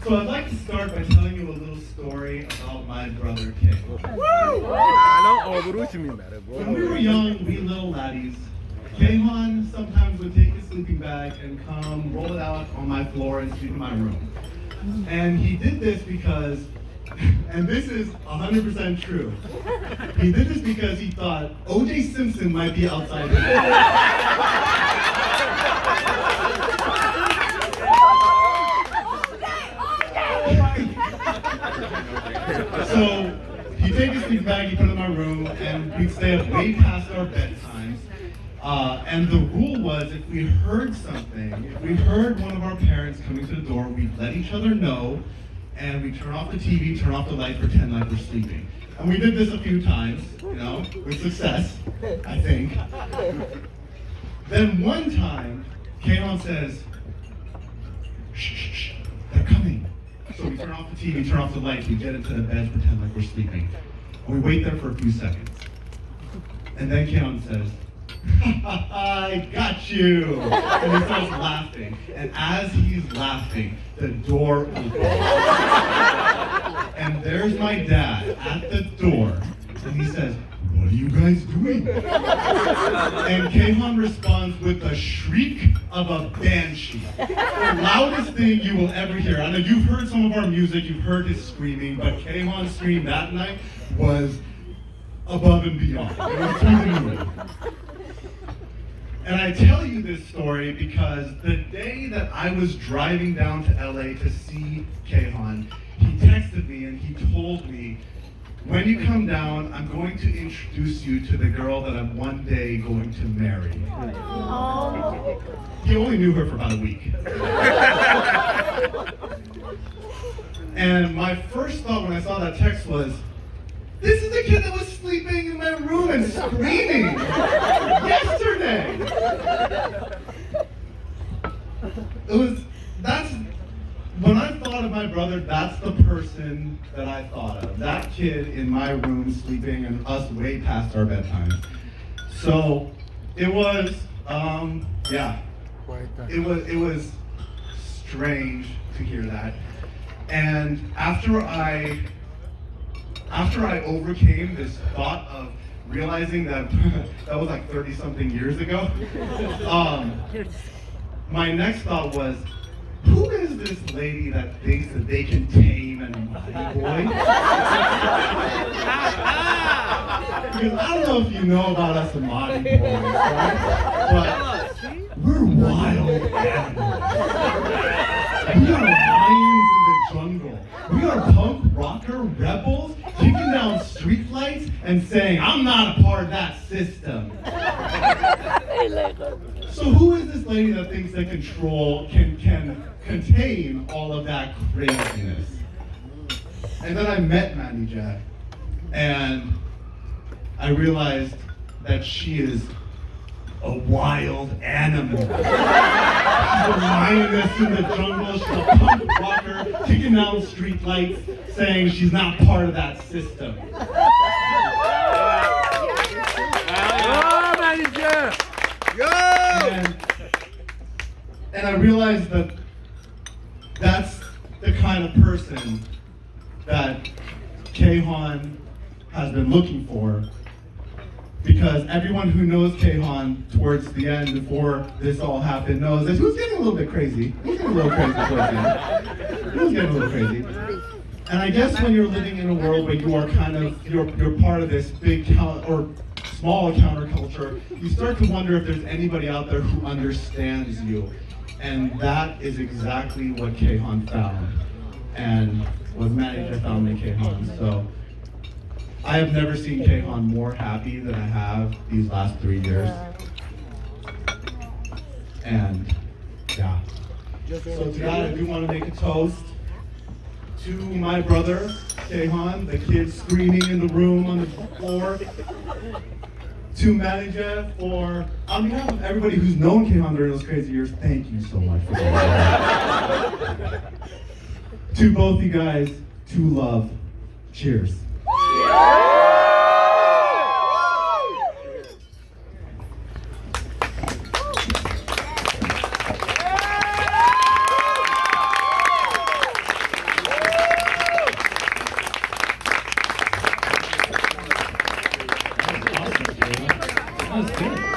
So I'd like to start by telling you a little story about my brother Kay. When we were young, we little laddies, Kayhan sometimes would take his sleeping bag and come roll it out on my floor and sleep in my room. And he did this because, and this is 100% true, he did this because he thought O.J. Simpson might be outside his door. So he'd take his sleeping bag, he'd put it in my room, and we'd stay up way past our bedtimes. And the rule was, if we heard something, if we heard one of our parents coming to the door, we'd let each other know, and we'd turn off the TV, turn off the light, pretend like we're sleeping. And we did this a few times, you know, with success, I think. Then one time, Kayhan says, shh, shh, shh, they're coming. So we turn off the TV, turn off the lights, we get into the beds, pretend like we're sleeping. And we wait there for a few seconds. And then Kayhan says, I got you! And he starts laughing. And as he's laughing, the door opens. And there's my dad at the door. And he says, what are you guys doing? And Kayhan responds with a shriek of a banshee. The loudest thing you will ever hear. I know you've heard some of our music, you've heard his screaming, but Kayhan's scream that night was above and beyond. It was through the moon. And I tell you this story because the day that I was driving down to LA to see Kayhan, he texted me and he told me, when you come down, I'm going to introduce you to the girl that I'm one day going to marry. Aww. He only knew her for about a week. And my first thought when I saw that text was, this is the kid that was sleeping in my room and screaming yesterday. When I thought of my brother, that's the person that I thought of. That kid in my room sleeping and us way past our bedtimes. So it was, it was strange to hear that. And after I overcame this thought of realizing that that was like 30-something years ago, my next thought was, who is this lady that thinks that they can tame an Amadi boy? Because I don't know if you know about us Amadi boys, right? But we're wild animals. We are lions in the jungle. We are punk rocker rebels kicking down streetlights and saying, I'm not a part of that system. So who is this lady that thinks that can contain all of that craziness? And then I met Mandy Jack, and I realized that she is a wild animal. She's a lioness in the jungle. She's a punk rocker kicking down streetlights, saying she's not part of that system. And I realized that that's the kind of person that Kayhan has been looking for, because everyone who knows Kayhan towards the end, before this all happened, knows that he was getting a little bit crazy. He was getting a little crazy towards the end. He was getting a little crazy. And I guess when you're living in a world where you are kind of, you're part of this big or small counterculture, you start to wonder if there's anybody out there who understands you. And that is exactly what Kayhan found, and what manager found in Kayhan. So I have never seen Kayhan more happy than I have these last 3 years. And yeah. So to that, I do want to make a toast to my brother, Kayhan, the kid screaming in the room on the floor. To manager, for, on behalf of everybody who's known Kayhan during those crazy years, thank you so much for that. To both you guys, to love, cheers. was good.